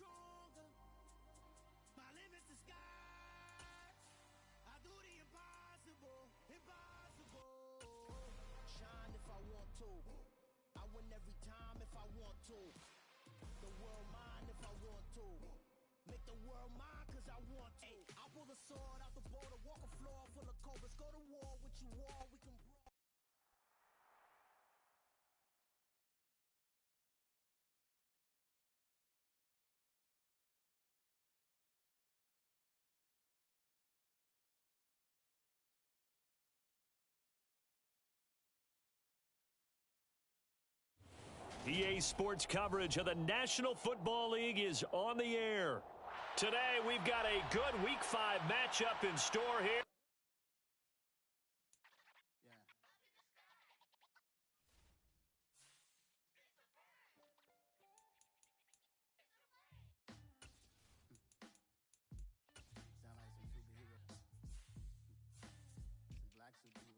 stronger. My limit's the sky. I do the impossible, impossible. Shine if I want to. I win every time if I want to. The world mine if I want to. Make the world mine cause I want to. I'll pull the sword out the border, walk a floor full of cobras. Go to war with you all, we can brawl. EA Sports coverage of the National Football League is on the air. Today, we've got a good Week 5 matchup in store here. Sound like some superheroes. Some black superheroes.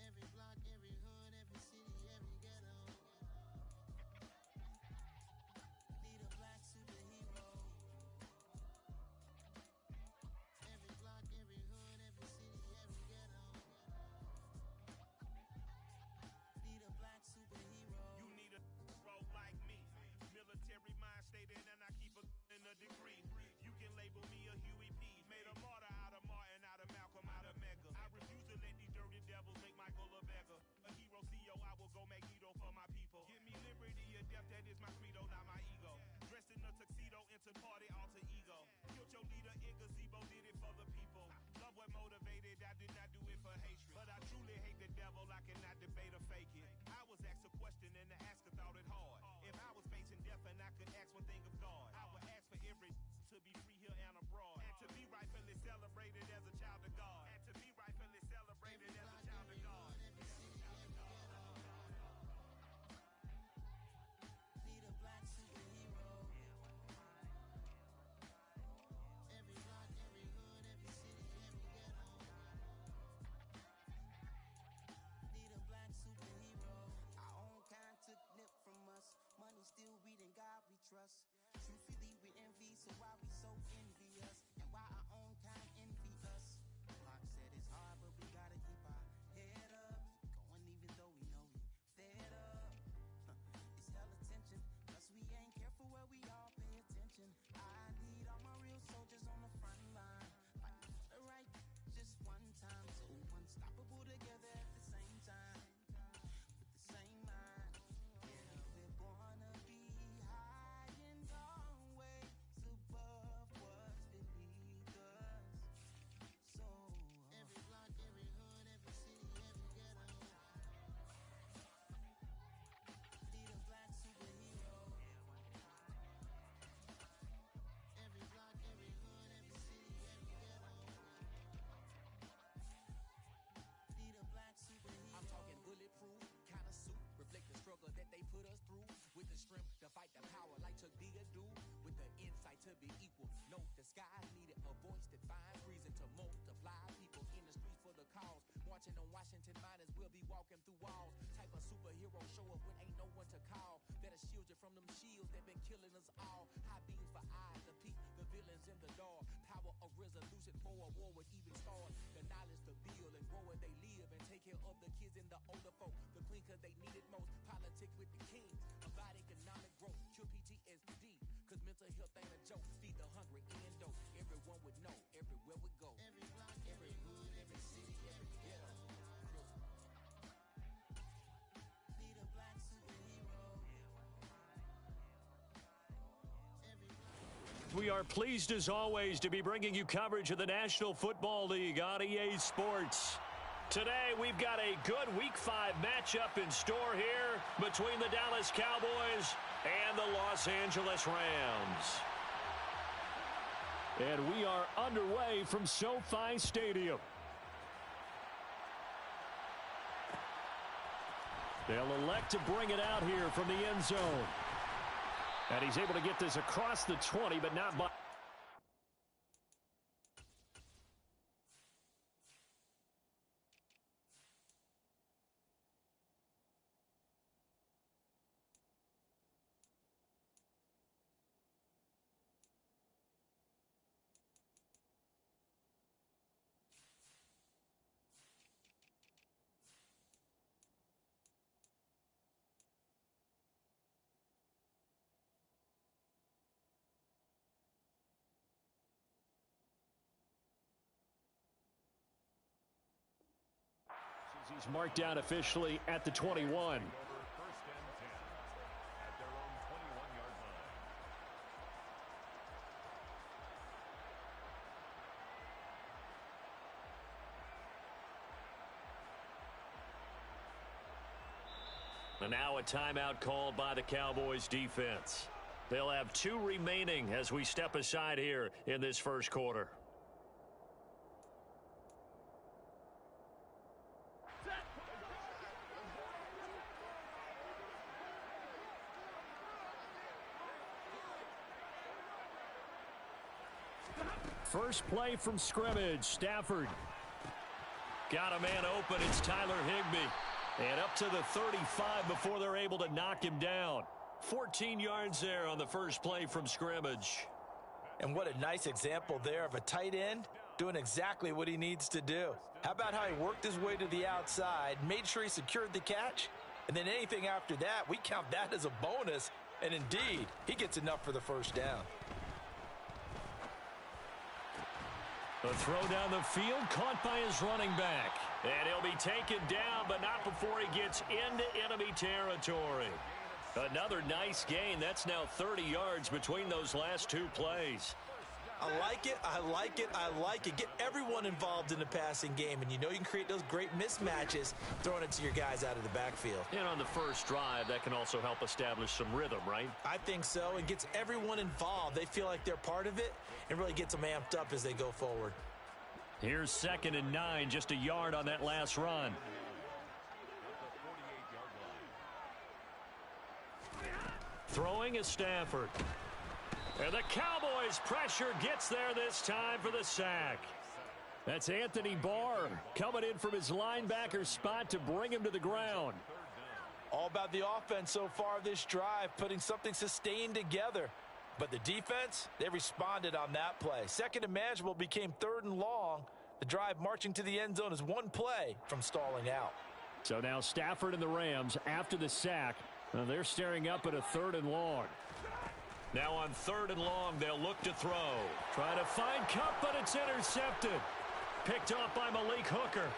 Every block, every hood, every city, every ghetto. Need a black superhero. Every block, every hood, every city, every ghetto. Need a black superhero. You need a role like me. Military mind stated, and I keep in a degree. You can label me a Huey P. Made a martyr out of Martin, out of Malcolm, out of Mega. I refuse to let these dirty devils make Michael a beggar. A hero CEO, I will go Magneto for my people. Give me liberty or death, that is my credo, not my ego. Dressed in a tuxedo, into party, alter ego. Killed your leader in gazebo, did it for the people. Love what motivated, I did not do it for hatred. But I truly hate the devil, I cannot debate or fake it. I was asked a question and the asker thought it hard. If I was facing death and I could ask one thing of God, I would ask for every to be free here and abroad. And to be rightfully celebrated as a child of God. And to be rightfully celebrated as a child of God. Need a black superhero. Every block, every hood, every city, every ghetto. Need a black superhero. Our own kind took nip from us. Money still reading God we trust. Truthfully we envy, so why we so envious? And why our own kind envy us? Block said it's hard, but we gotta keep our head up. Going even though we know we fed up. It's hell attention, plus we ain't careful where we all pay attention. I need all my real soldiers on the front line, fighting for the right just one time. So unstoppable together at the same time, with the same mind. Yeah, we're gonna be high and always above what's beneath us. So every block, every hood, every city, every ghetto. Need a black superhero. Every block, every hood, every city, every ghetto. Need a black superhero. I'm talking bulletproof kind of suit, reflect the struggle that they put us through. With the strength to fight the power like Chuck D do. With the insight to be equal. Note the sky needed a voice that finds reason to multiply. People in the streets for the cause. Marching on Washington, might as well be walking through walls. Type of superhero show up when ain't no one to call. That'll shield you from them shields that been killing us all. High beams for eyes to peek the villains in the dark. Power of resolution for a war would even start. The knowledge to build and grow where they live and take care of the kids and the older folk. The clean cause they need it most. Politics with the kings. About economic growth. Cure PTSD. Cause mental health ain't a joke. Feed the hungry and dope. Everyone would know. Everywhere we go. Every block, every hood, every city, every ghetto. Need a black superhero. Every block. We are pleased as always to be bringing you coverage of the National Football League on EA Sports. Today, we've got a good Week 5 matchup in store here between the Dallas Cowboys and the Los Angeles Rams. And we are underway from SoFi Stadium. They'll elect to bring it out here from the end zone. And he's able to get this across the 20, but not by... He's marked out officially at the 21. And now a timeout called by the Cowboys defense. They'll have 2 remaining as we step aside here in this first quarter. First play from scrimmage, Stafford. Got a man open, it's Tyler Higbee. And up to the 35 before they're able to knock him down. 14 yards there on the first play from scrimmage. And what a nice example there of a tight end doing exactly what he needs to do. How about how he worked his way to the outside, made sure he secured the catch, and then anything after that, we count that as a bonus. And indeed, he gets enough for the first down. The throw down the field, caught by his running back. And he'll be taken down, but not before he gets into enemy territory. Another nice gain. That's now 30 yards between those last 2 plays. I like it, I like it, I like it. Get everyone involved in the passing game, and you know you can create those great mismatches throwing it to your guys out of the backfield. And on the first drive, that can also help establish some rhythm, right? I think so. It gets everyone involved. They feel like they're part of it, and really gets them amped up as they go forward. Here's 2nd and 9, just a yard on that last run. Throwing is Stafford. And the Cowboys pressure gets there this time for the sack. That's Anthony Barr coming in from his linebacker spot to bring him to the ground. All about the offense so far this drive, putting something sustained together. But the defense, they responded on that play. 2nd and manageable became 3rd and long. The drive marching to the end zone is 1 play from stalling out. So now Stafford and the Rams, after the sack, they're staring up at a 3rd and long. Now on 3rd and long, they'll look to throw. Trying to find Cup, but it's intercepted. Picked off by Malik Hooker.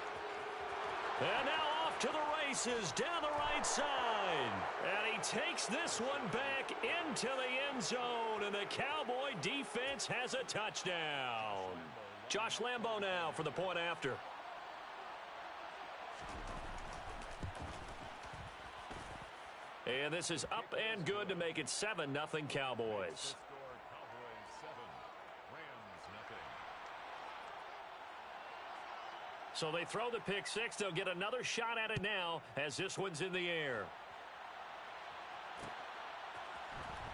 And now off to the races down the right side. And he takes this one back into the end zone. And the Cowboy defense has a touchdown. Josh Lambo now for the point after. And this is up and good to make it 7-0 Cowboys. So they throw the pick 6. They'll get another shot at it now as this one's in the air.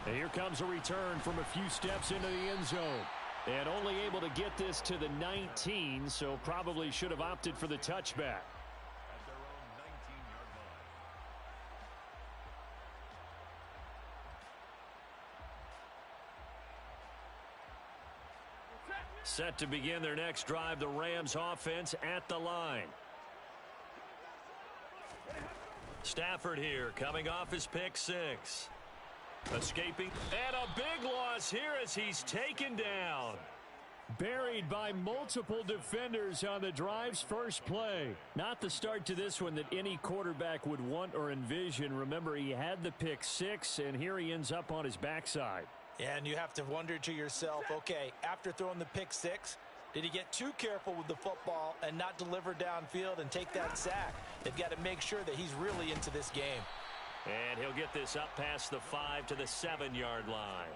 And here comes a return from a few steps into the end zone. And only able to get this to the 19, so probably should have opted for the touchback. Set to begin their next drive, the Rams offense at the line. Stafford here, coming off his pick 6. Escaping, and a big loss here as he's taken down. Buried by multiple defenders on the drive's first play. Not the start to this one that any quarterback would want or envision. Remember, he had the pick 6, and here he ends up on his backside. And you have to wonder to yourself, okay, after throwing the pick 6, did he get too careful with the football and not deliver downfield and take that sack? They've got to make sure that he's really into this game. And he'll get this up past the 5 to the 7-yard line.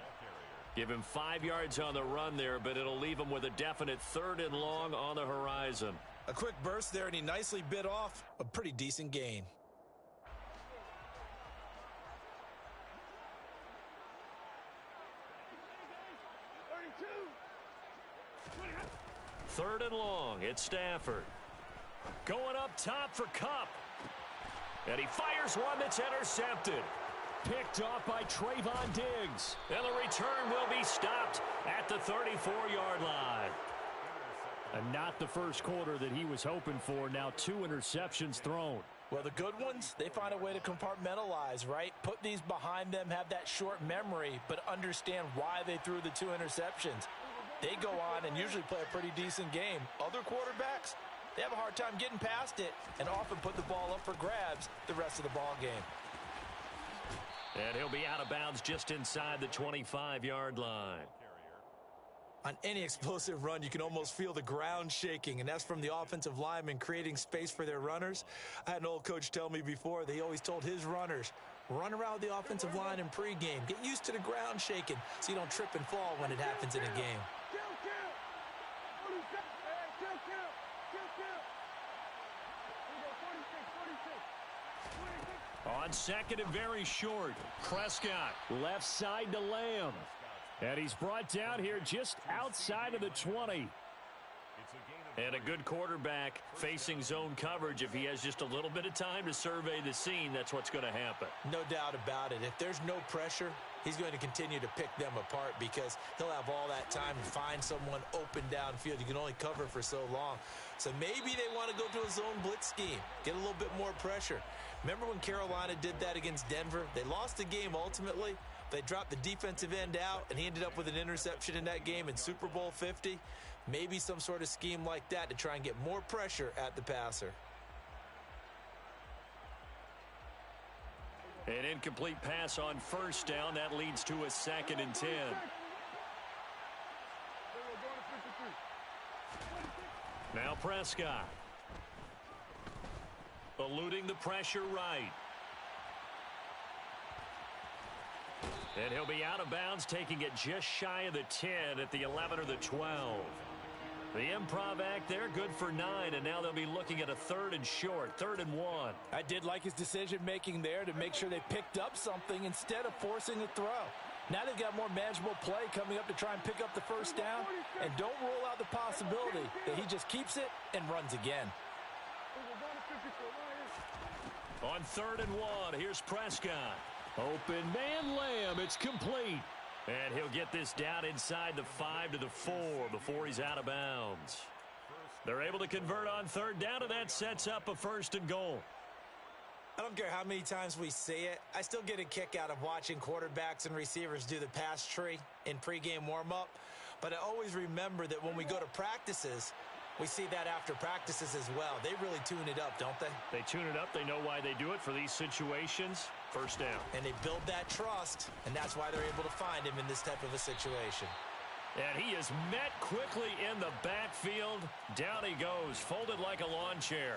Give him 5 yards on the run there, but it'll leave him with a definite 3rd and long on the horizon. A quick burst there, and he nicely bit off a pretty decent gain. Third and long, it's Stafford. Going up top for Kupp. And he fires one that's intercepted. Picked off by Trayvon Diggs. And the return will be stopped at the 34-yard line. And not the first quarter that he was hoping for. Now 2 interceptions thrown. Well, the good ones, they find a way to compartmentalize, right? Put these behind them, have that short memory, but understand why they threw the 2 interceptions. They go on and usually play a pretty decent game. Other quarterbacks, they have a hard time getting past it and often put the ball up for grabs the rest of the ball game. And he'll be out of bounds just inside the 25-yard line. On any explosive run, you can almost feel the ground shaking, and that's from the offensive linemen creating space for their runners. I had an old coach tell me before, they always told his runners, run around the offensive line in pregame. Get used to the ground shaking so you don't trip and fall when it happens in a game. On second and very short, Prescott left side to Lamb. And he's brought down here just outside of the 20. And a good quarterback facing zone coverage. If he has just a little bit of time to survey the scene, that's what's going to happen. No doubt about it. If there's no pressure, he's going to continue to pick them apart because he'll have all that time to find someone open downfield. You can only cover for so long. So maybe they want to go to a zone blitz scheme, get a little bit more pressure. Remember when Carolina did that against Denver? They lost the game ultimately. They dropped the defensive end out, and he ended up with an interception in that game in Super Bowl 50. Maybe some sort of scheme like that to try and get more pressure at the passer. An incomplete pass on first down. That leads to a 2nd and 10. Now Prescott. Eluding the pressure right. And he'll be out of bounds, taking it just shy of the 10 at the 11 or the 12. The improv act there, good for 9, and now they'll be looking at a 3rd and short, 3rd and 1. I did like his decision-making there to make sure they picked up something instead of forcing a throw. Now they've got more manageable play coming up to try and pick up the first down, and don't rule out the possibility that he just keeps it and runs again. On 3rd and 1, here's Prescott. Open man Lamb, it's complete. And he'll get this down inside the 5 to the 4 before he's out of bounds. They're able to convert on 3rd down, and that sets up a 1st and goal. I don't care how many times we say it, I still get a kick out of watching quarterbacks and receivers do the pass tree in pregame warm-up. But I always remember that when we go to practices, we see that after practices as well. They really tune it up, don't they? They tune it up. They know why they do it for these situations. 1st down. And they build that trust, and that's why they're able to find him in this type of a situation. And he is met quickly in the backfield. Down he goes, folded like a lawn chair.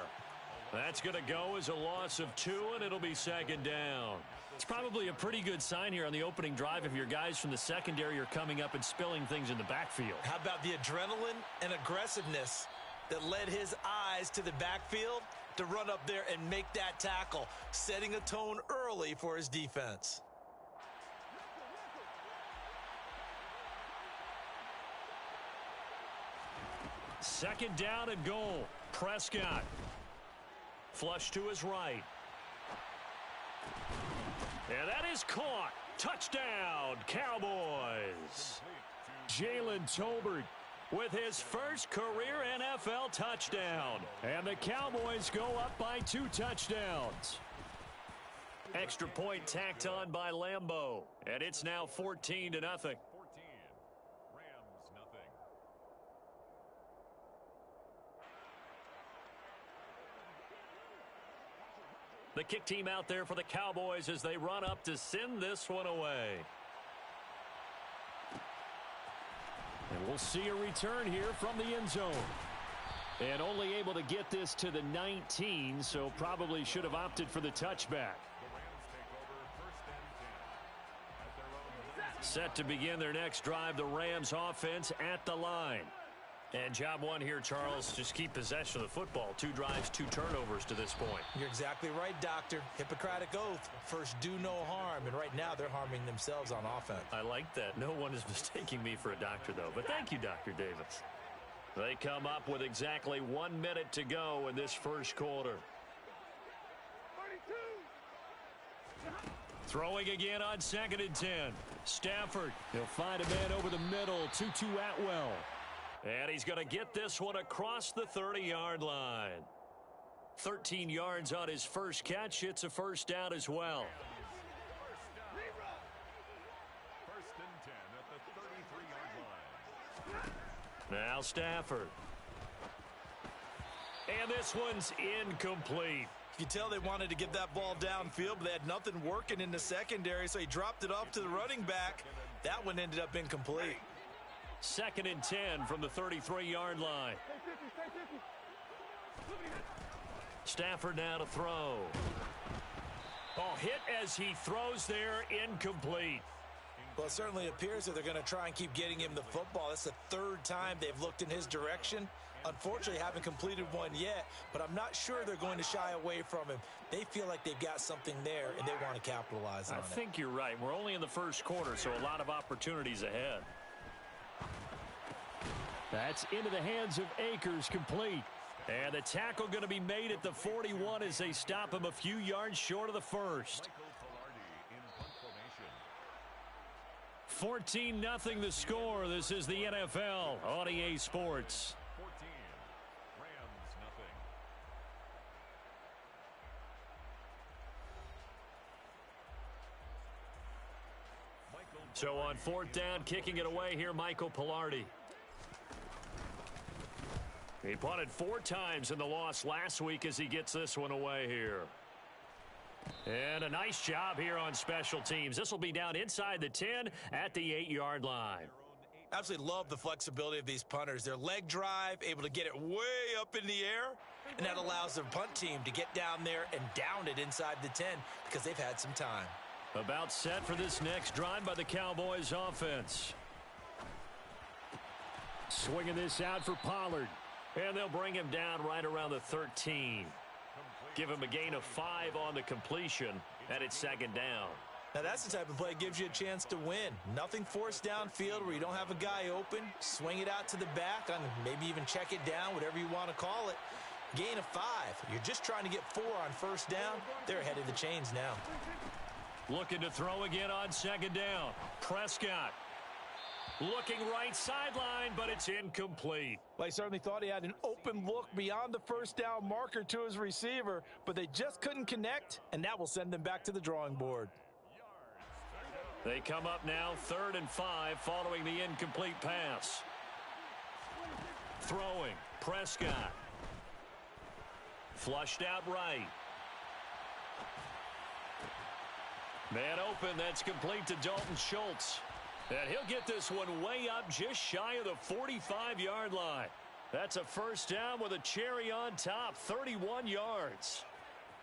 That's going to go as a loss of 2, and it'll be 2nd down. It's probably a pretty good sign here on the opening drive if your guys from the secondary are coming up and spilling things in the backfield. How about the adrenaline and aggressiveness that led his eyes to the backfield to run up there and make that tackle, setting a tone early for his defense. Second down and goal. Prescott. Flush to his right. And that is caught. Touchdown, Cowboys. Jalen Tolbert with his first career NFL touchdown. And the Cowboys go up by 2 touchdowns. Extra point tacked on by Lambeau. And it's now 14-0. 14. Rams, nothing. The kick team out there for the Cowboys as they run up to send this one away. And we'll see a return here from the end zone. And only able to get this to the 19, so probably should have opted for the touchback. Set to begin their next drive, the Rams offense at the line. And job one here, Charles, just keep possession of the football. 2 drives, 2 turnovers to this point. You're exactly right, Doctor. Hippocratic oath. First, do no harm. And right now, they're harming themselves on offense. I like that. No one is mistaking me for a doctor, though. But thank you, Dr. Davis. They come up with exactly 1 minute to go in this first quarter. 32. Throwing again on 2nd and 10. Stafford, he'll find a man over the middle. 2-2 Atwell. And he's going to get this one across the 30-yard line. 13 yards on his first catch. It's a 1st down as well. First and 10 at the 33-yard line. Now Stafford. And this one's incomplete. You can tell they wanted to get that ball downfield, but they had nothing working in the secondary, so he dropped it off to the running back. That one ended up incomplete. 2nd and 10 from the 33-yard line. Stafford now to throw. Oh, hit as he throws there, incomplete. Well, it certainly appears that they're going to try and keep getting him the football. That's the 3rd time they've looked in his direction. Unfortunately, haven't completed one yet, but I'm not sure they're going to shy away from him. They feel like they've got something there, and they want to capitalize on it. I think you're right. We're only in the 1st quarter, so a lot of opportunities ahead. That's into the hands of Akers, complete. And the tackle going to be made at the 41 as they stop him a few yards short of the 1st. 14-0 the score. This is the NFL on EA Sports. So on 4th down, kicking it away here, Michael Pilardi. He punted 4 times in the loss last week as he gets this one away here. And a nice job here on special teams. This will be down inside the 10 at the 8-yard line. Absolutely love the flexibility of these punters. Their leg drive, able to get it way up in the air, and that allows the punt team to get down there and down it inside the 10 because they've had some time. About set for this next drive by the Cowboys offense. Swinging this out for Pollard. And they'll bring him down right around the 13. Give him a gain of 5 on the completion, and it's 2nd down. Now that's the type of play that gives you a chance to win. Nothing forced downfield where you don't have a guy open. Swing it out to the back, and maybe even check it down, whatever you want to call it. Gain of 5. You're just trying to get 4 on 1st down. They're ahead of the chains now. Looking to throw again on 2nd down. Prescott. Looking right sideline, but it's incomplete. Well, he certainly thought he had an open look beyond the 1st down marker to his receiver, but they just couldn't connect, and that will send them back to the drawing board. They come up now 3rd and 5 following the incomplete pass. Throwing. Prescott. Flushed out right. Man open. That's complete to Dalton Schultz. And he'll get this one way up just shy of the 45-yard line. That's a 1st down with a cherry on top, 31 yards.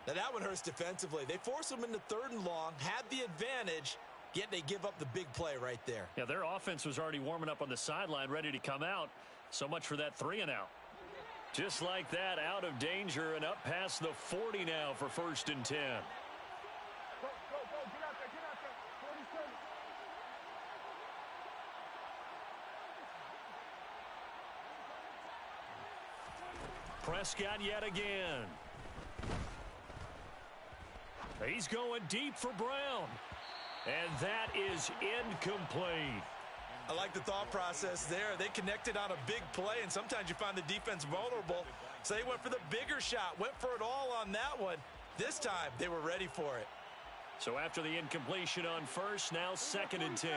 Now that one hurts defensively. They force them into 3rd and long, had the advantage, yet they give up the big play right there. Yeah, their offense was already warming up on the sideline, ready to come out. So much for that 3-and-out. Just like that, out of danger and up past the 40 now for 1st and 10. Prescott yet again. He's going deep for Brown. And that is incomplete. I like the thought process there. They connected on a big play, and sometimes you find the defense vulnerable. So they went for the bigger shot, went for it all on that one. This time, they were ready for it. So after the incompletion on 1st, now 2nd and 10.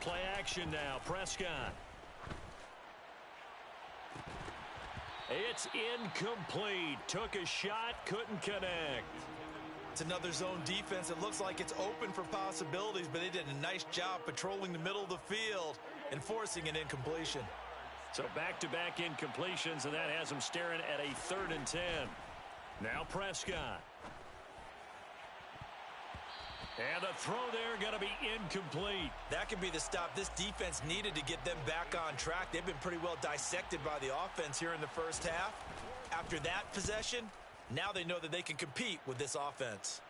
Play action now. Prescott. It's incomplete. Took a shot, couldn't connect. It's another zone defense. It looks like it's open for possibilities, but they did a nice job patrolling the middle of the field and forcing an incompletion. So back-to-back incompletions, and that has them staring at a 3rd and 10. Now Prescott. And the throw there going to be incomplete. That could be the stop this defense needed to get them back on track. They've been pretty well dissected by the offense here in the 1st half. After that possession, now they know that they can compete with this offense.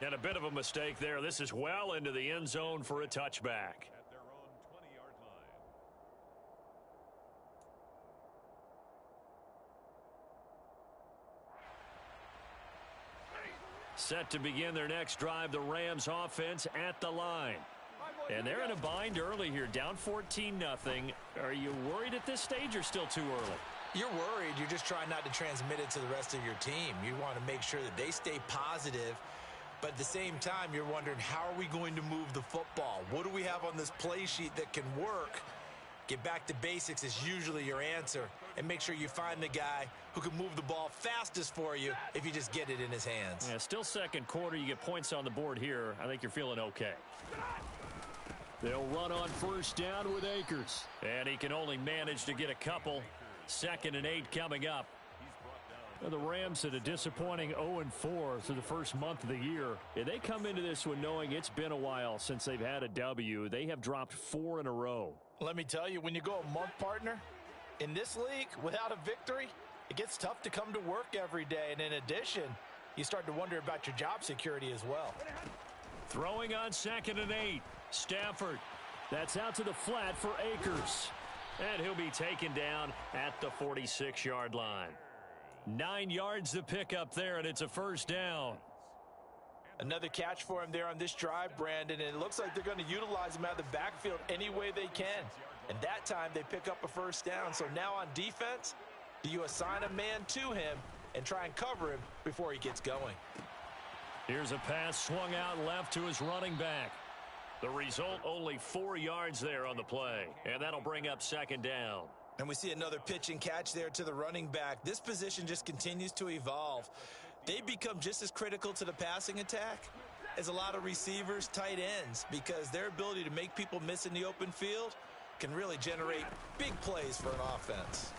And a bit of a mistake there. This is well into the end zone for a touchback. At their own 20-yard line. Set to begin their next drive, the Rams offense at the line. And they're in a bind early here, down 14-0. Are you worried at this stage or still too early? You're worried. You're just trying not to transmit it to the rest of your team. You want to make sure that they stay positive But at the same time, you're wondering, how are we going to move the football? What do we have on this play sheet that can work? Get back to basics is usually your answer. And make sure you find the guy who can move the ball fastest for you if you just get it in his hands. Yeah, still second quarter. You get points on the board here. I think you're feeling okay. They'll run on first down with Akers. And he can only manage to get a couple. 2nd and 8 coming up. The Rams had a disappointing 0-4 through the first month of the year. And they come into this one knowing it's been a while since they've had a W. They have dropped 4 in a row. Let me tell you, when you go a month, partner, in this league, without a victory, it gets tough to come to work every day. And in addition, you start to wonder about your job security as well. Throwing on 2nd and 8. Stafford. That's out to the flat for Akers. And he'll be taken down at the 46-yard line. 9 yards to pick up there, and it's a first down. Another catch for him there on this drive, Brandon, and it looks like they're going to utilize him out of the backfield any way they can. And that time they pick up a first down. So now on defense, do you assign a man to him and try and cover him before he gets going? Here's a pass swung out left to his running back. The result, only 4 yards there on the play. And that'll bring up 2nd down. And we see another pitch and catch there to the running back. This position just continues to evolve. They become just as critical to the passing attack as a lot of receivers, tight ends, because their ability to make people miss in the open field can really generate big plays for an offense.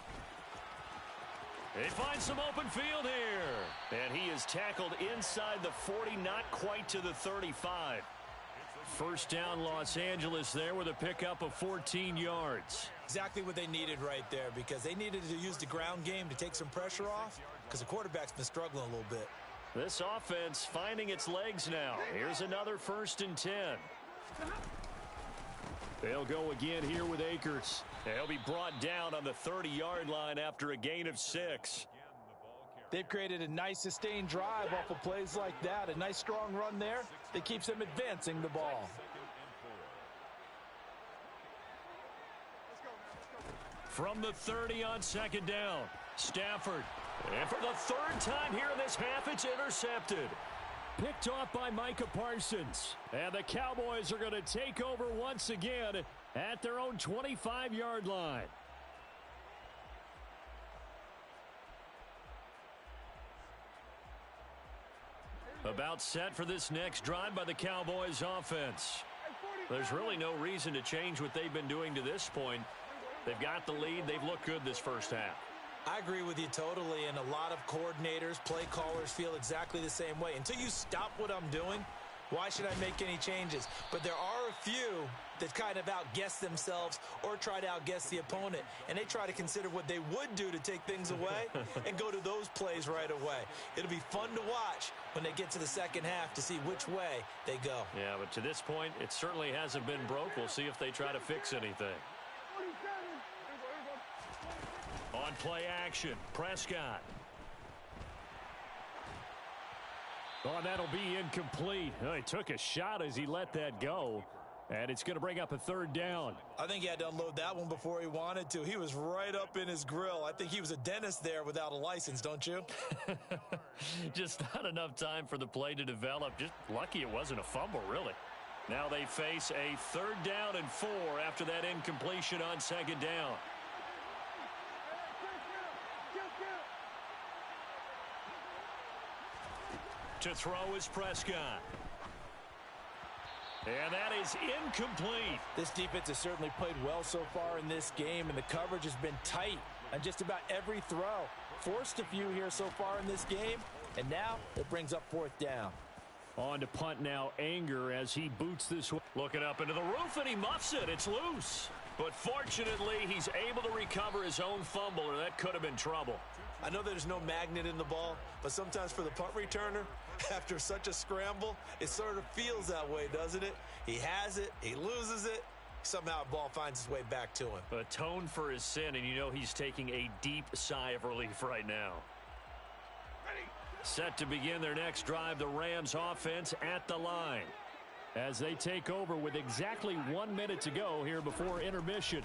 They find some open field here. And he is tackled inside the 40, not quite to the 35. First down, Los Angeles there with a pickup of 14 yards. Exactly what they needed right there, because they needed to use the ground game to take some pressure off, because the quarterback's been struggling a little bit. This offense finding its legs now. Here's another 1st and 10. They'll go again here with Akers. They'll be brought down on the 30-yard line after a gain of 6. They've created a nice sustained drive off of plays like that. A nice strong run there that keeps them advancing the ball. From the 30 on 2nd down, Stafford. And for the 3rd time here in this half, it's intercepted. Picked off by Micah Parsons. And the Cowboys are going to take over once again at their own 25-yard line. About set for this next drive by the Cowboys offense. There's really no reason to change what they've been doing to this point. They've got the lead. They've looked good this first half. I agree with you totally, and a lot of coordinators, play callers feel exactly the same way. Until you stop what I'm doing, why should I make any changes? But there are a few that kind of outguess themselves or try to outguess the opponent, and they try to consider what they would do to take things away and go to those plays right away. It'll be fun to watch when they get to the second half to see which way they go. Yeah, but to this point, it certainly hasn't been broke. We'll see if they try to fix anything. On play action, Prescott. Oh, that'll be incomplete. Oh, he took a shot as he let that go. And it's going to bring up a 3rd down. I think he had to unload that one before he wanted to. He was right up in his grill. I think he was a dentist there without a license, don't you? Just not enough time for the play to develop. Just lucky it wasn't a fumble, really. Now they face a 3rd down and 4 after that incompletion on 2nd down. To throw is Prescott. And that is incomplete. This defense has certainly played well so far in this game, and the coverage has been tight on just about every throw. Forced a few here so far in this game, and now it brings up 4th down. On to punt now, Anger as he boots this one. Looking up into the roof, and he muffs it. It's loose. But fortunately, he's able to recover his own fumble, or that could have been trouble. I know there's no magnet in the ball, but sometimes for the punt returner, after such a scramble, it sort of feels that way, doesn't it? He has it, he loses it, somehow the ball finds its way back to him. Atone for his sin, and you know he's taking a deep sigh of relief right now. Set to begin their next drive, the Rams offense at the line as they take over with exactly 1 minute to go here before intermission.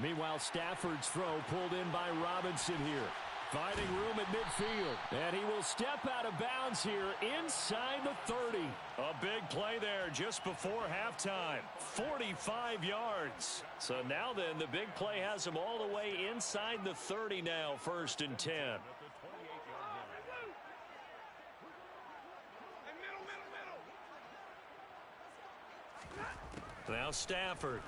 Meanwhile, Stafford's throw pulled in by Robinson here. Finding room at midfield. And he will step out of bounds here inside the 30. A big play there just before halftime. 45 yards. So now then, the big play has him all the way inside the 30 now, 1st and 10. Now Stafford.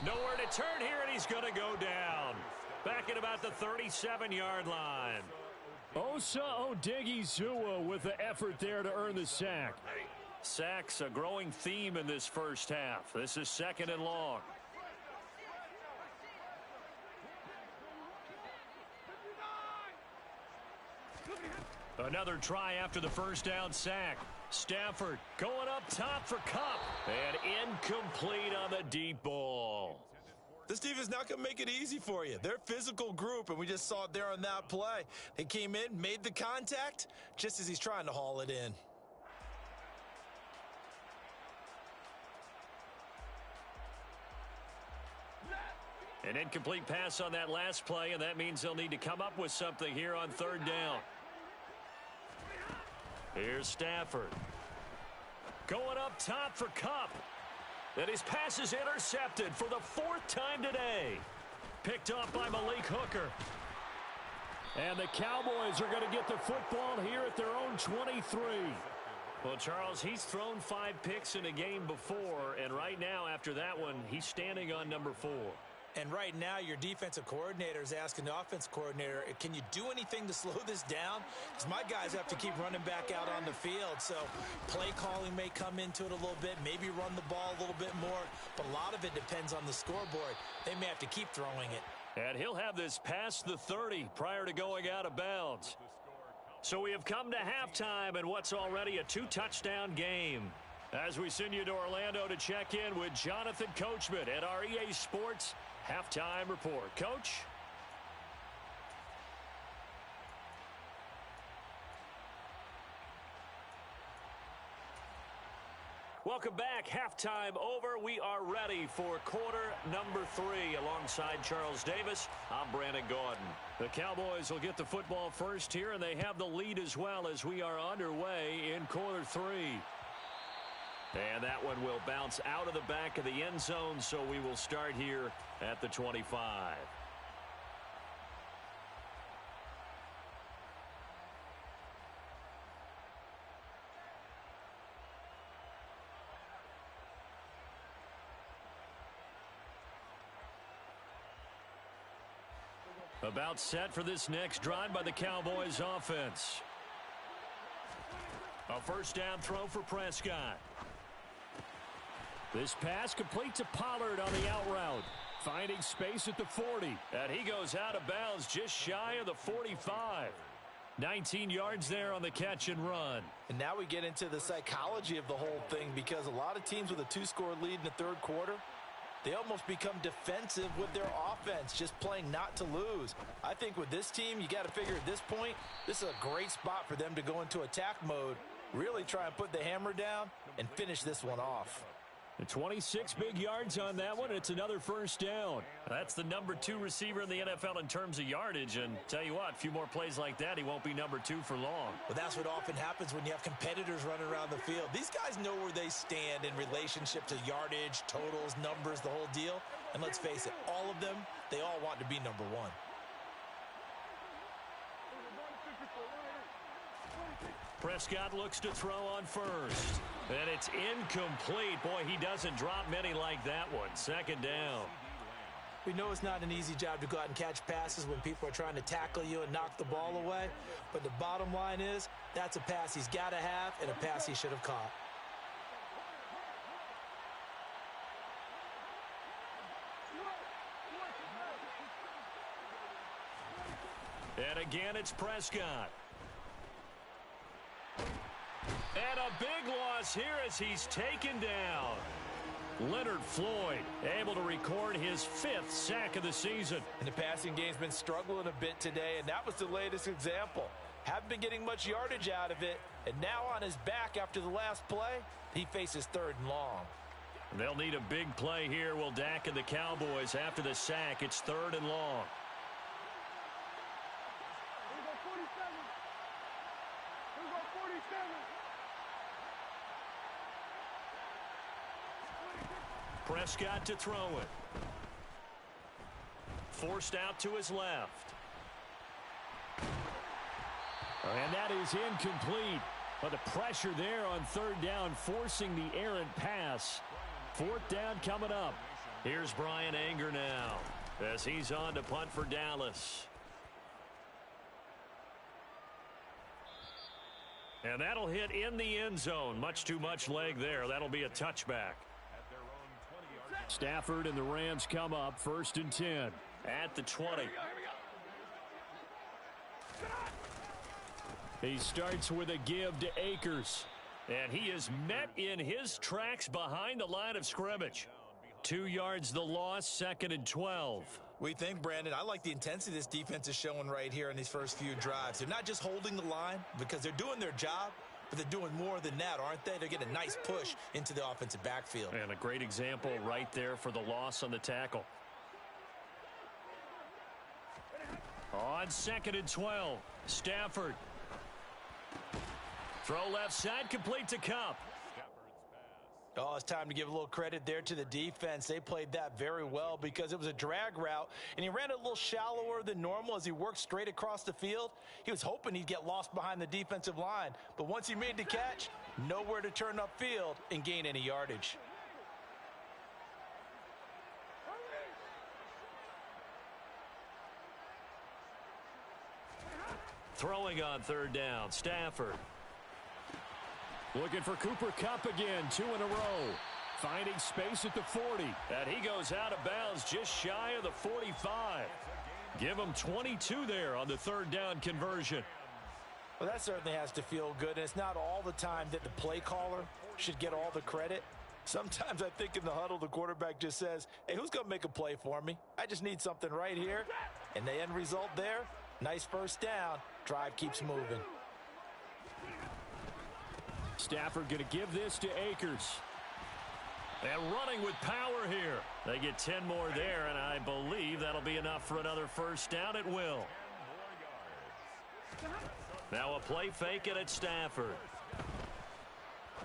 Nowhere to turn here, and he's going to go down. Back at about the 37-yard line. Osa Odigizua with the effort there to earn the sack. Sacks a growing theme in this first half. This is 2nd and long. Another try after the first down sack. Stafford going up top for Kupp. And incomplete on the deep ball. This defense not going to make it easy for you. They're a physical group, and we just saw it there on that play. They came in, made the contact, just as he's trying to haul it in. An incomplete pass on that last play, and that means they'll need to come up with something here on 3rd down. Here's Stafford. Going up top for Kupp. And his pass is intercepted for the 4th time today. Picked off by Malik Hooker. And the Cowboys are going to get the football here at their own 23. Well, Charles, he's thrown 5 picks in a game before, and right now after that one, he's standing on number 4. And right now, your defensive coordinator is asking the offensive coordinator, can you do anything to slow this down? Because my guys have to keep running back out on the field. So play calling may come into it a little bit, maybe run the ball a little bit more. But a lot of it depends on the scoreboard. They may have to keep throwing it. And he'll have this past the 30 prior to going out of bounds. So we have come to halftime in what's already a 2-touchdown game. As we send you to Orlando to check in with Jonathan Coachman at our EA Sports Halftime Report. Coach? Welcome back. Halftime over. We are ready for quarter number 3. Alongside Charles Davis, I'm Brandon Gaudin. The Cowboys will get the football first here, and they have the lead as well as we are underway in quarter 3. And that one will bounce out of the back of the end zone, so we will start here at the 25. About set for this next drive by the Cowboys offense. A first down throw for Prescott. This pass complete to Pollard on the out route. Finding space at the 40. And he goes out of bounds just shy of the 45. 19 yards there on the catch and run. And now we get into the psychology of the whole thing, because a lot of teams with a 2-score lead in the 3rd quarter, they almost become defensive with their offense, just playing not to lose. I think with this team, you got to figure at this point, this is a great spot for them to go into attack mode, really try and put the hammer down and finish this one off. 26 big yards on that one. It's another first down. That's the number 2 receiver in the NFL in terms of yardage. And tell you what, a few more plays like that, he won't be number 2 for long. Well, that's what often happens when you have competitors running around the field. These guys know where they stand in relationship to yardage, totals, numbers, the whole deal. And let's face it, all of them, they all want to be number 1. Prescott looks to throw on first. And it's incomplete. Boy, he doesn't drop many like that one. Second down. We know it's not an easy job to go out and catch passes when people are trying to tackle you and knock the ball away. But the bottom line is, that's a pass he's got to have and a pass he should have caught. And again, it's Prescott. And a big loss here as he's taken down. Leonard Floyd able to record his 5th sack of the season. And the passing game's been struggling a bit today, and that was the latest example. Haven't been getting much yardage out of it, and now on his back after the last play, he faces 3rd and long. They'll need a big play here, will Dak and the Cowboys after the sack. It's 3rd and long. Prescott to throw it. Forced out to his left. And that is incomplete. But the pressure there on third down, forcing the errant pass. Fourth down coming up. Here's Brian Anger now as he's on to punt for Dallas. And that'll hit in the end zone. Much too much leg there. That'll be a touchback. Stafford and the Rams come up 1st and 10. At the 20. He starts with a give to Akers. And he is met in his tracks behind the line of scrimmage. 2 yards the loss, 2nd and 12. We think, Brandon, I like the intensity this defense is showing right here in these first few drives. They're not just holding the line because they're doing their job, but they're doing more than that, aren't they? They're getting a nice push into the offensive backfield. And a great example right there for the loss on the tackle. On 2nd and 12, Stafford. Throw left side, complete to Cup. Oh, it's time to give a little credit there to the defense. They played that very well because it was a drag route, and he ran it a little shallower than normal as he worked straight across the field. He was hoping he'd get lost behind the defensive line, but once he made the catch, nowhere to turn upfield and gain any yardage. Throwing on third down, Stafford. Looking for Cooper Kupp again, 2 in a row. Finding space at the 40. And he goes out of bounds just shy of the 45. Give him 22 there on the 3rd down conversion. Well, that certainly has to feel good, and it's not all the time that the play caller should get all the credit. Sometimes I think in the huddle, the quarterback just says, hey, who's going to make a play for me? I just need something right here. And the end result there, nice 1st down. Drive keeps moving. Stafford going to give this to Akers. And running with power here. They get 10 more there, and I believe that'll be enough for another 1st down at will. Now a play fake it at Stafford.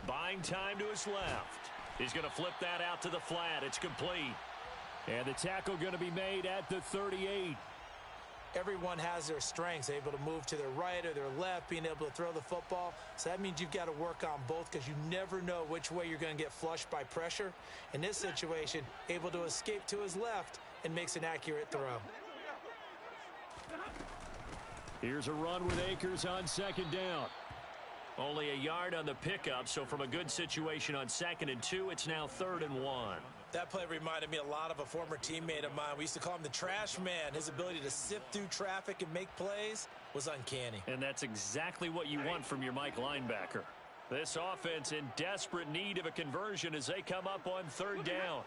Buying time to his left. He's going to flip that out to the flat. It's complete. And the tackle going to be made at the 38. Everyone has their strengths, able to move to their right or their left, being able to throw the football. So that means you've got to work on both because you never know which way you're going to get flushed by pressure. In this situation, able to escape to his left and makes an accurate throw. Here's a run with Akers on 2nd down. Only a yard on the pickup, so from a good situation on 2nd and 2, it's now 3rd and 1. That play reminded me a lot of a former teammate of mine. We used to call him the trash man. His ability to sift through traffic and make plays was uncanny. And that's exactly what you want from your Mike linebacker. This offense in desperate need of a conversion as they come up on 3rd down.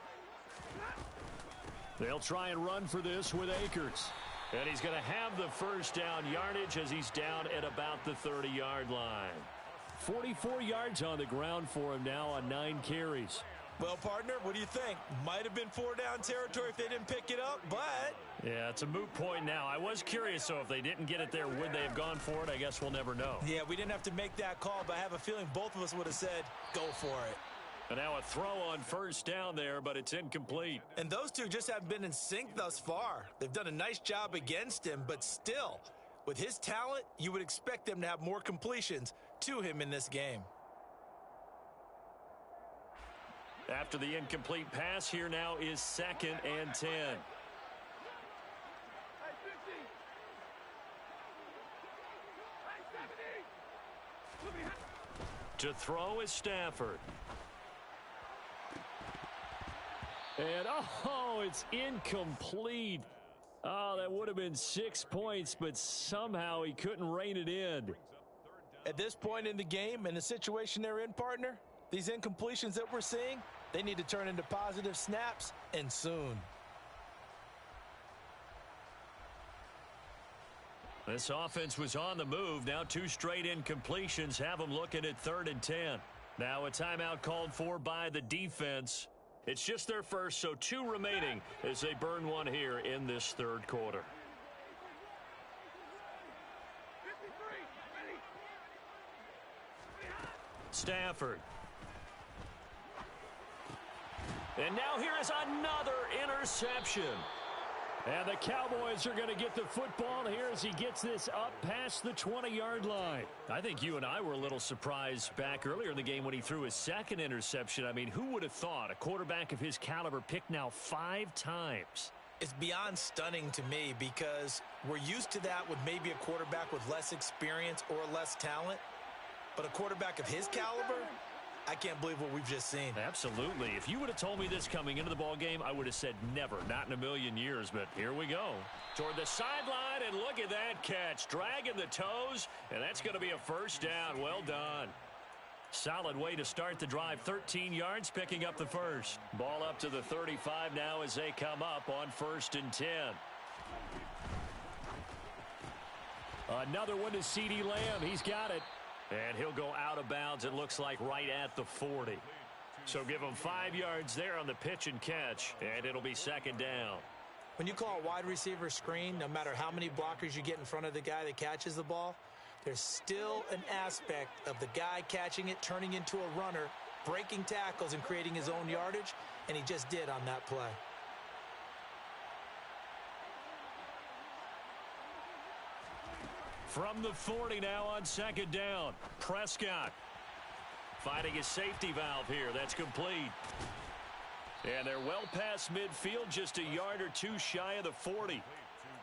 They'll try and run for this with Akers. And he's going to have the 1st down yardage as he's down at about the 30-yard line. 44 yards on the ground for him now on 9 carries. Well, partner, what do you think? Might have been 4-down territory if they didn't pick it up, but... Yeah, it's a moot point now. I was curious, so if they didn't get it there, would they have gone for it? I guess we'll never know. Yeah, we didn't have to make that call, but I have a feeling both of us would have said, go for it. And now a throw on 1st down there, but it's incomplete. And those two just haven't been in sync thus far. They've done a nice job against him, but still, with his talent, you would expect them to have more completions to him in this game. After the incomplete pass, here now is 2nd and 10. To throw is Stafford. And, oh, it's incomplete. Oh, that would have been 6 points, but somehow he couldn't rein it in. At this point in the game, in the situation they're in, partner, these incompletions that we're seeing, they need to turn into positive snaps, and soon. This offense was on the move. Now 2 straight incompletions have them looking at 3rd and 10. Now a timeout called for by the defense. It's just their first, so 2 remaining as they burn one here in this 3rd quarter. And now here is another interception. And the Cowboys are going to get the football here as he gets this up past the 20-yard line. I think you and I were a little surprised back earlier in the game when he threw his second interception. I mean, who would have thought a quarterback of his caliber picked now 5 times? It's beyond stunning to me because we're used to that with maybe a quarterback with less experience or less talent. But a quarterback of his caliber, I can't believe what we've just seen. Absolutely. If you would have told me this coming into the ball game, I would have said never, not in a million years. But here we go. Toward the sideline, and look at that catch. Dragging the toes, and that's going to be a first down. Well done. Solid way to start the drive. 13 yards, picking up the first. Ball up to the 35 now as they come up on 1st and 10. Another one to CeeDee Lamb. He's got it. And he'll go out of bounds, it looks like, right at the 40. So give him 5 yards there on the pitch and catch, and it'll be 2nd down. When you call a wide receiver screen, no matter how many blockers you get in front of the guy that catches the ball, there's still an aspect of the guy catching it, turning into a runner, breaking tackles and creating his own yardage, and he just did on that play. From the 40 now on 2nd down. Prescott finding his safety valve here. That's complete. And they're well past midfield, just a yard or two shy of the 40.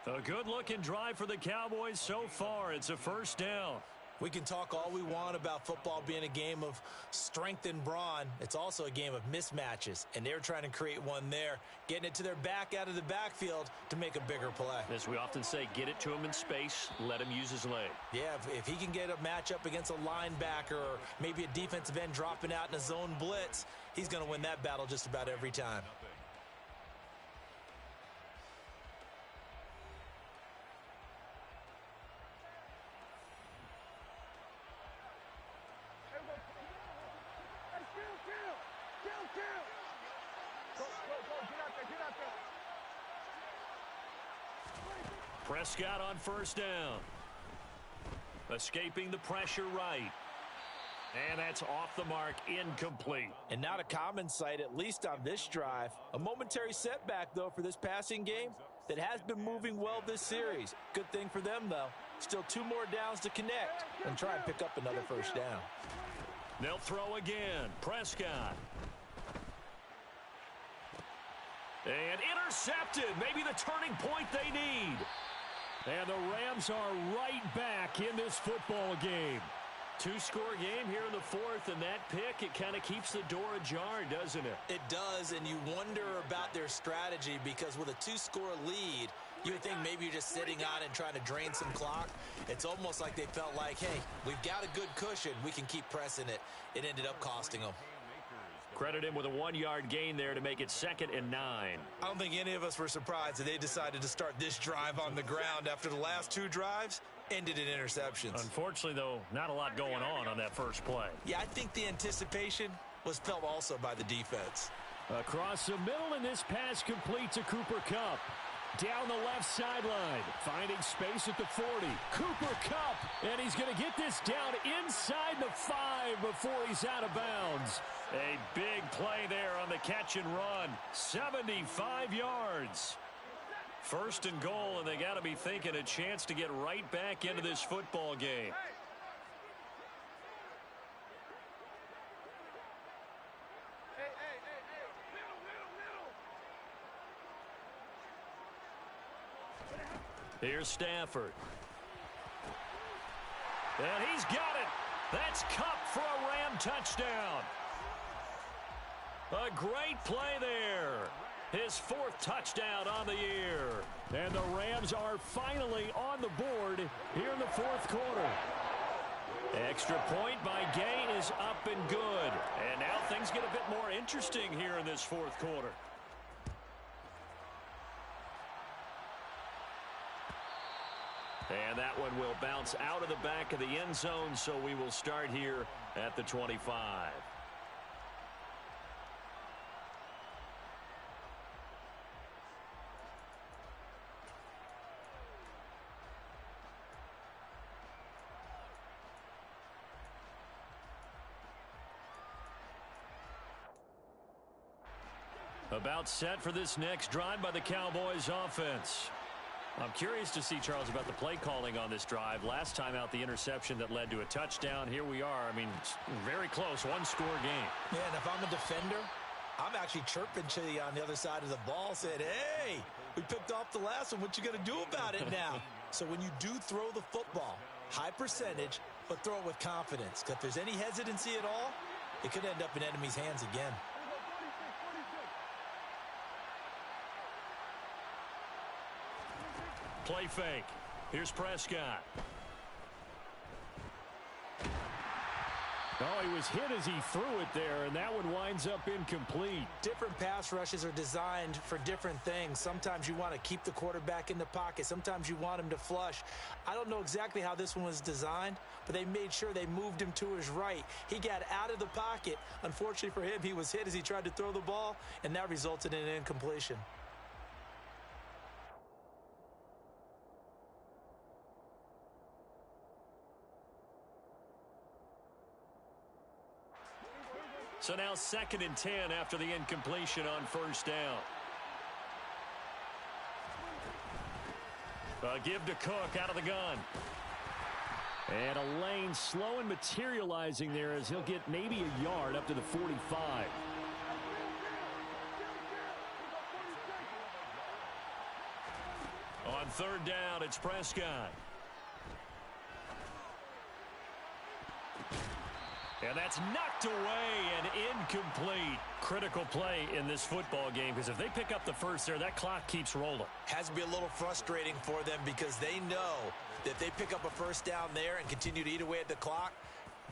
A good-looking drive for the Cowboys so far. It's a first down. We can talk all we want about football being a game of strength and brawn. It's also a game of mismatches, and they're trying to create one there, getting it to their back out of the backfield to make a bigger play. As we often say, get it to him in space, let him use his leg. Yeah, if he can get a matchup against a linebacker or maybe a defensive end dropping out in a zone blitz, he's going to win that battle just about every time. Prescott on first down. Escaping the pressure right. And that's off the mark, incomplete. And not a common sight, at least on this drive. A momentary setback, though, for this passing game that has been moving well this series. Good thing for them, though. Still 2 more downs to connect and try and pick up another first down. They'll throw again. Prescott. And intercepted. Maybe the turning point they need. And the Rams are right back in this football game. 2-score game here in the 4th, and that pick, it kind of keeps the door ajar, doesn't it? It does, and you wonder about their strategy because with a 2-score lead, you would think maybe you're just sitting on and trying to drain some clock. It's almost like they felt like, hey, we've got a good cushion. We can keep pressing it. It ended up costing them. Credit him with a 1-yard gain there to make it 2nd and 9. I don't think any of us were surprised that they decided to start this drive on the ground after the last 2 drives ended in interceptions. Unfortunately, though, not a lot going on that first play. Yeah, I think the anticipation was felt also by the defense. Across the middle, and this pass complete to Cooper Kupp. Down the left sideline, finding space at the 40. Cooper Kupp, and he's going to get this down inside the 5 before he's out of bounds. A big play there on the catch and run. 75 yards. 1st and goal, and they got to be thinking a chance to get right back into this football game. Here's Stafford. And he's got it. That's Kupp for a Ram touchdown. A great play there. His 4th touchdown on the year. And the Rams are finally on the board here in the 4th quarter. Extra point by Gay is up and good. And now things get a bit more interesting here in this 4th quarter. And that one will bounce out of the back of the end zone, so we will start here at the 25. About set for this next drive by the Cowboys offense. I'm curious to see, Charles, about the play calling on this drive. Last time out, the interception that led to a touchdown. Here we are. I mean, very close, one-score game. Yeah, and if I'm a defender, I'm actually chirping to you on the other side of the ball, saying, hey, we picked off the last one. What you going to do about it now? So when you do throw the football, high percentage, but throw it with confidence. Because if there's any hesitancy at all, it could end up in enemy's hands again. Play fake. Here's Prescott. Oh, he was hit as he threw it there, and that one winds up incomplete. Different pass rushes are designed for different things. Sometimes you want to keep the quarterback in the pocket. Sometimes you want him to flush. I don't know exactly how this one was designed, but they made sure they moved him to his right. He got out of the pocket. Unfortunately for him, he was hit as he tried to throw the ball, and that resulted in an incompletion. So now 2nd and 10 after the incompletion on first down. A give to Cook out of the gun. And a lane slow and materializing there as he'll get maybe a yard up to the 45. On 3rd down, it's Prescott. And that's knocked away and incomplete. Critical play in this football game, because if they pick up the first there, that clock keeps rolling. Has to be a little frustrating for them because they know that if they pick up a first down there and continue to eat away at the clock,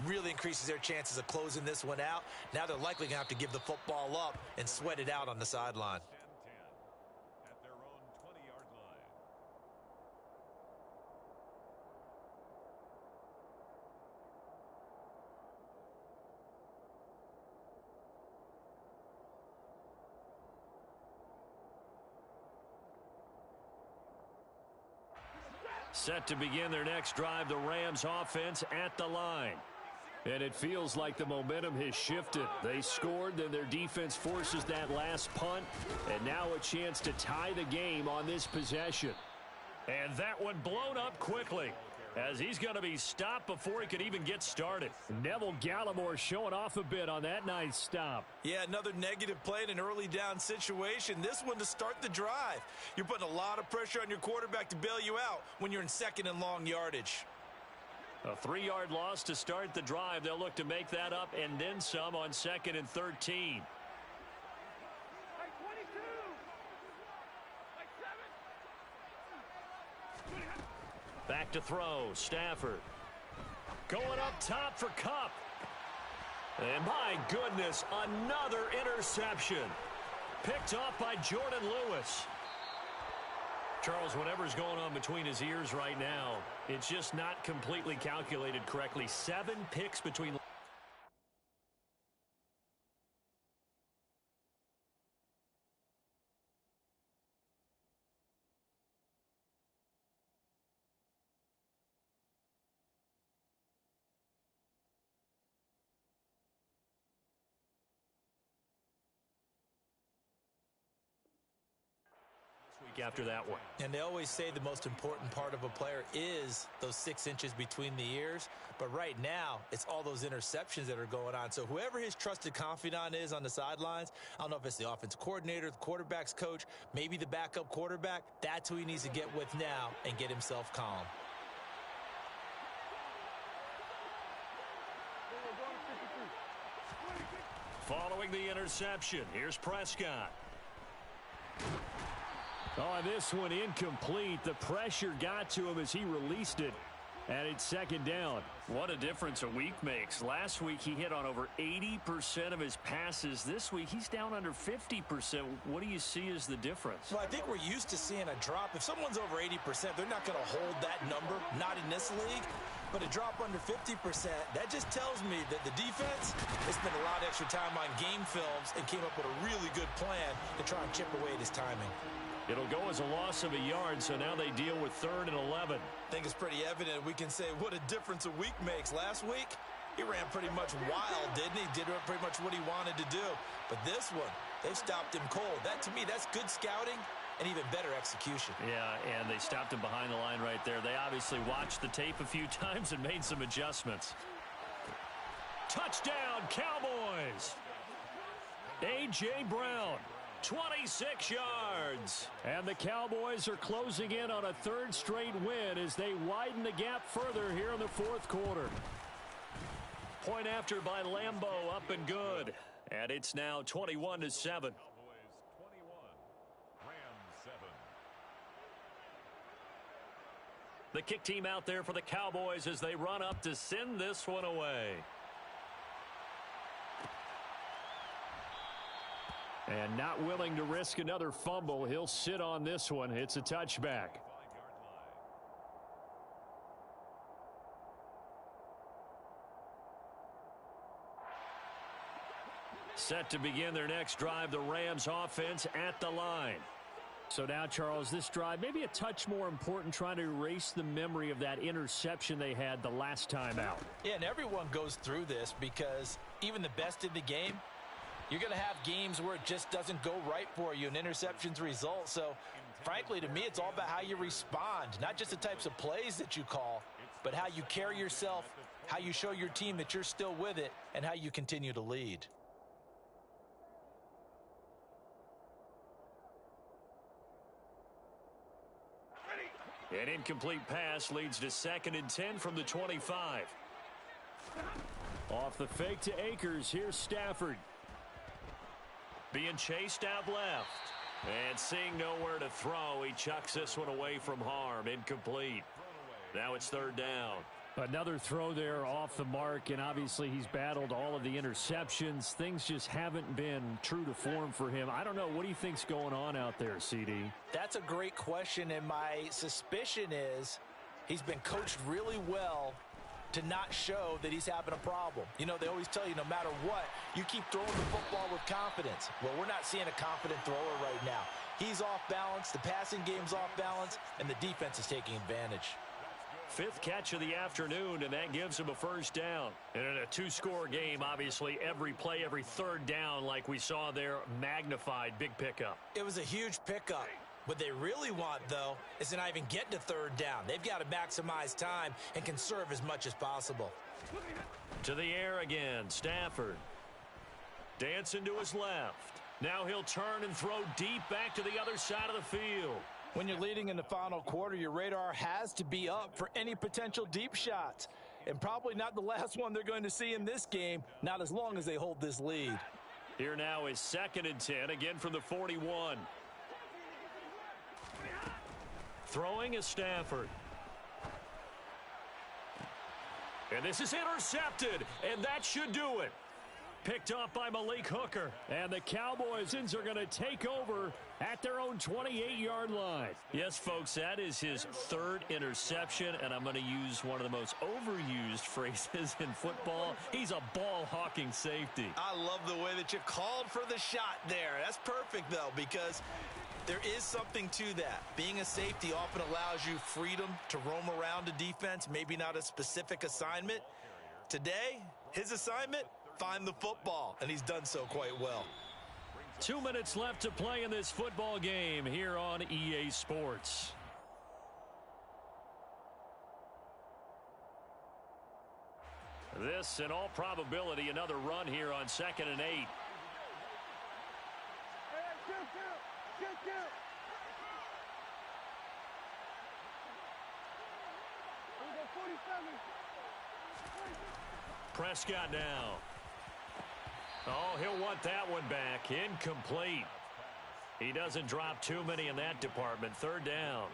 really increases their chances of closing this one out. Now they're likely going to have to give the football up and sweat it out on the sideline. At their own 20-yard line. Set to begin their next drive, the Rams offense at the line. And it feels like the momentum has shifted. They scored, then their defense forces that last punt, and now a chance to tie the game on this possession. And that one blown up quickly, as he's going to be stopped before he could even get started. Neville Gallimore showing off a bit on that nice stop. Yeah, another negative play in an early down situation. This one to start the drive. You're putting a lot of pressure on your quarterback to bail you out when you're in 2nd and long yardage. A 3-yard loss to start the drive. They'll look to make that up and then some on 2nd and 13. Back to throw, Stafford. Going up top for Kupp. And my goodness, another interception. Picked off by Jordan Lewis. Charles, whatever's going on between his ears right now, it's just not completely calculated correctly. 7 picks between... after that one. And they always say the most important part of a player is those 6 inches between the ears. But right now, it's all those interceptions that are going on. So whoever his trusted confidant is on the sidelines, I don't know if it's the offensive coordinator, the quarterback's coach, maybe the backup quarterback, that's who he needs to get with now and get himself calm. Following the interception, here's Prescott. Oh, this one incomplete. The pressure got to him as he released it, and it's 2nd down. What a difference a week makes. Last week he hit on over 80% of his passes. This week he's down under 50%. What do you see as the difference? Well, I think we're used to seeing a drop. If someone's over 80%, they're not going to hold that number, not in this league. But a drop under 50%, that just tells me that the defense has spent a lot of extra time on game films and came up with a really good plan to try and chip away at his timing. It'll go as a loss of a yard, so now they deal with 3rd and 11. I think it's pretty evident. We can say what a difference a week makes. Last week, he ran pretty much wild, didn't he? Did pretty much what he wanted to do. But this one, They've stopped him cold. That, to me, that's good scouting and even better execution. Yeah, and they stopped him behind the line right there. They obviously watched the tape a few times and made some adjustments. Touchdown, Cowboys! A.J. Brown, 26 yards. And the Cowboys are closing in on a third straight win as they widen the gap further here in the fourth quarter. Point after by Lambeau, up and good. And it's now 21-7. The kick team out there for the Cowboys as they run up to send this one away. And not willing to risk another fumble, he'll sit on this one. It's a touchback. Set to begin their next drive, the Rams offense at the line. So now, Charles, this drive maybe a touch more important, trying to erase the memory of that interception they had the last time out. Yeah, and everyone goes through this because even the best in the game, you're going to have games where it just doesn't go right for you, and interceptions result. So, frankly, to me, it's all about how you respond, not just the types of plays that you call, but how you carry yourself, how you show your team that you're still with it, and how you continue to lead. An incomplete pass leads to 2nd and 10 from the 25. Off the fake to Akers, here's Stafford. Being chased out left. And seeing nowhere to throw, he chucks this one away from harm. Incomplete. Now it's 3rd down. Another throw there off the mark, and obviously he's battled all of the interceptions. Things just haven't been true to form for him. I don't know. What do you think's going on out there, CD? That's a great question, and my suspicion is he's been coached really well to not show that he's having a problem. You know, they always tell you no matter what, you keep throwing the football with confidence. Well, we're not seeing a confident thrower right now. He's off balance, the passing game's off balance, and the defense is taking advantage. 5th catch of the afternoon, and that gives him a 1st down. And in a 2-score game, obviously, every play, every 3rd down, like we saw there, magnified. Big pickup. It was a huge pickup. What they really want, though, is to not even get to 3rd down. They've got to maximize time and conserve as much as possible. To the air again, Stafford. Dancing to his left. Now he'll turn and throw deep back to the other side of the field. When you're leading in the final quarter, your radar has to be up for any potential deep shots. And probably not the last one they're going to see in this game, not as long as they hold this lead. Here now is 2nd and 10, again from the 41. Throwing is Stafford. And this is intercepted, and that should do it. Picked off by Malik Hooker. And the Cowboys are going to take over at their own 28-yard line. Yes, folks, that is his 3rd interception, and I'm going to use one of the most overused phrases in football. He's a ball-hawking safety. I love the way that you called for the shot there. That's perfect, though, because there is something to that. Being a safety often allows you freedom to roam around a defense, maybe not a specific assignment. Today, his assignment, find the football, and he's done so quite well. 2 minutes left to play in this football game here on EA Sports. This, in all probability, another run here on 2nd and 8. Prescott now. Oh, he'll want that one back. Incomplete. He doesn't drop too many in that department. 3rd down.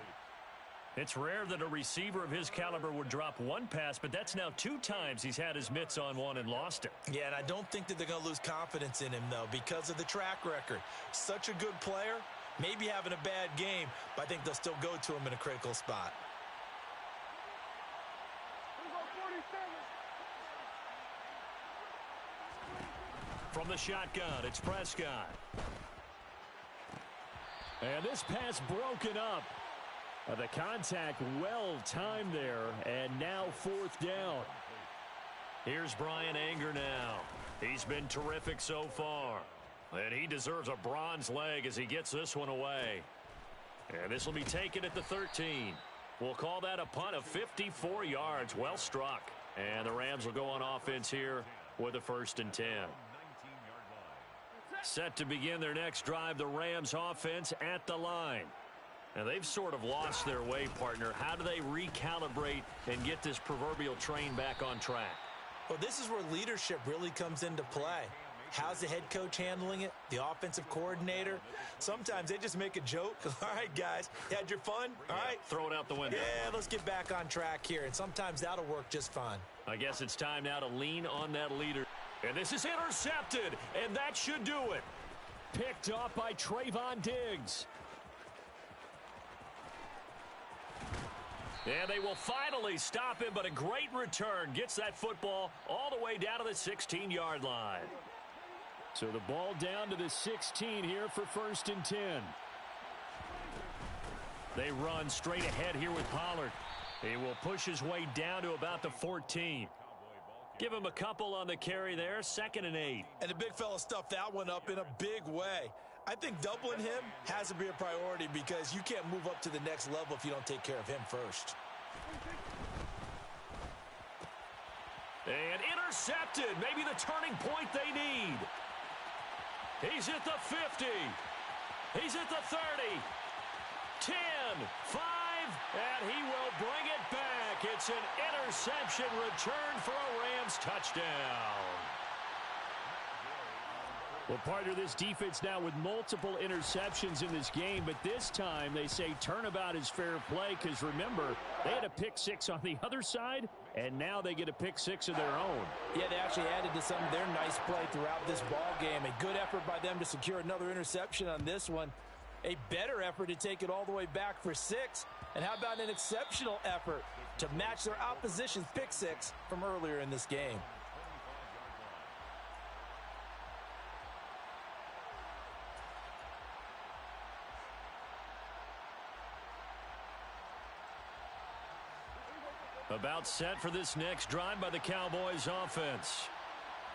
It's rare that a receiver of his caliber would drop one pass, but that's now 2 times he's had his mitts on one and lost it. Yeah, and I don't think that they're going to lose confidence in him, though, because of the track record. Such a good player, maybe having a bad game, but I think they'll still go to him in a critical spot. From the shotgun, it's Prescott. And this pass broken up. The contact well timed there, and now 4th down. Here's Brian Anger now. He's been terrific so far. And he deserves a bronze leg as he gets this one away. And this will be taken at the 13. We'll call that a punt of 54 yards. Well struck. And the Rams will go on offense here with a 1st and 10. Set to begin their next drive, the Rams offense at the line. And they've sort of lost their way, partner. How do they recalibrate and get this proverbial train back on track? Well, this is where leadership really comes into play. How's the head coach handling it? The offensive coordinator? Sometimes they just make a joke. All right, guys, you had your fun? All right. Throw it out the window. Yeah, let's get back on track here. And sometimes that'll work just fine. I guess it's time now to lean on that leader. And this is intercepted, and that should do it. Picked off by Trayvon Diggs. And they will finally stop him, but a great return. Gets that football all the way down to the 16-yard line. So the ball down to the 16 here for 1st and 10. They run straight ahead here with Pollard. He will push his way down to about the 14. Give him a couple on the carry there, 2nd and 8. And the big fella stuffed that one up in a big way. I think doubling him has to be a priority because you can't move up to the next level if you don't take care of him first. And intercepted. Maybe the turning point they need. He's at the 50. He's at the 30. 10, 5, and he will bring it back. It's an interception return for a Rams touchdown. Well, partner, this defense now with multiple interceptions in this game, but this time they say turnabout is fair play because, remember, they had a pick 6 on the other side, and now they get a pick 6 of their own. Yeah, they actually added to some of their nice play throughout this ball game. A good effort by them to secure another interception on this one. A better effort to take it all the way back for 6. And how about an exceptional effort to match their opposition's pick 6 from earlier in this game? About set for this next drive by the Cowboys offense.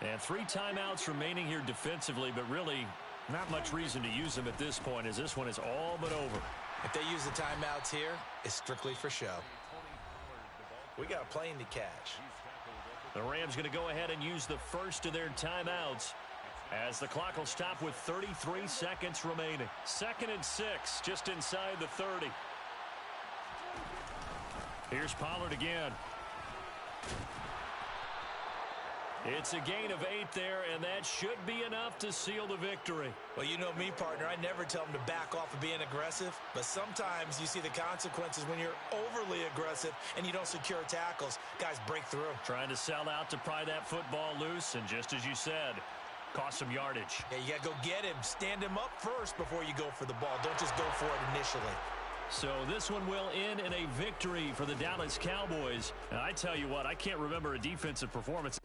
And 3 timeouts remaining here defensively, but really not much reason to use them at this point as this one is all but over. If they use the timeouts here, it's strictly for show. We got a plane to catch. The Rams going to go ahead and use the first of their timeouts as the clock will stop with 33 seconds remaining. 2nd and 6, just inside the 30. Here's Pollard again. It's a gain of 8 there, and that should be enough to seal the victory. Well, you know me, partner. I never tell them to back off of being aggressive, but sometimes you see the consequences when you're overly aggressive and you don't secure tackles. Guys break through. Trying to sell out to pry that football loose, and just as you said, cost some yardage. Yeah, you got to go get him. Stand him up first before you go for the ball. Don't just go for it initially. So this one will end in a victory for the Dallas Cowboys. And I tell you what, I can't remember a defensive performance.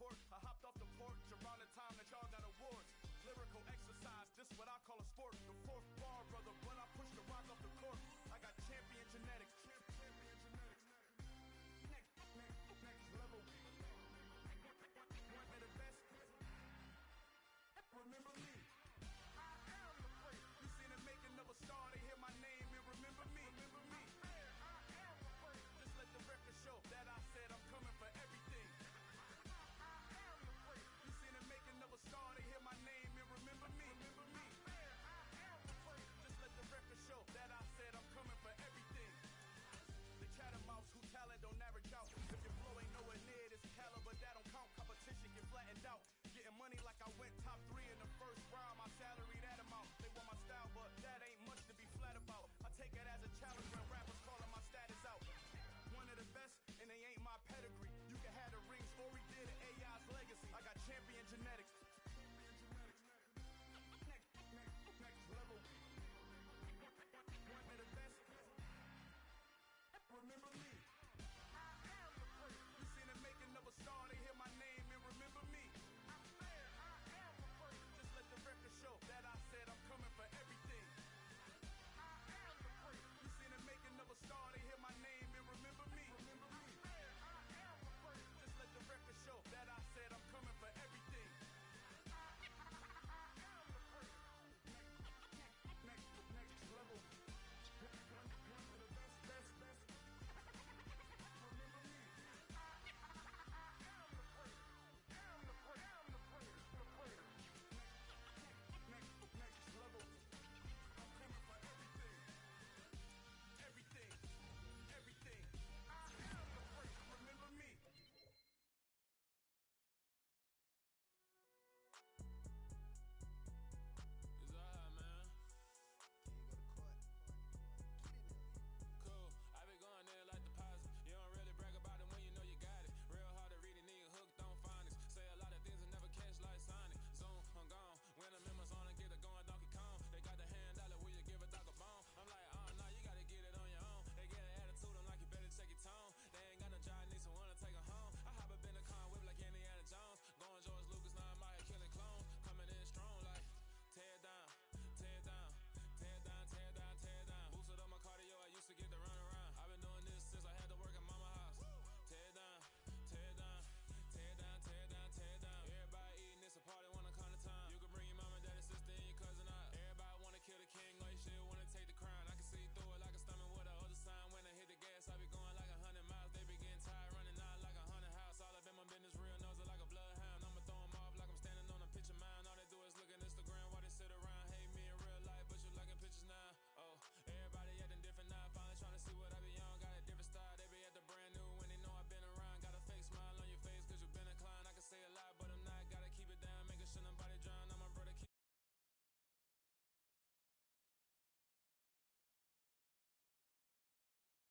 I hopped off the porch around the time that y'all got awards. Lyrical exercise, this what I call a sport. The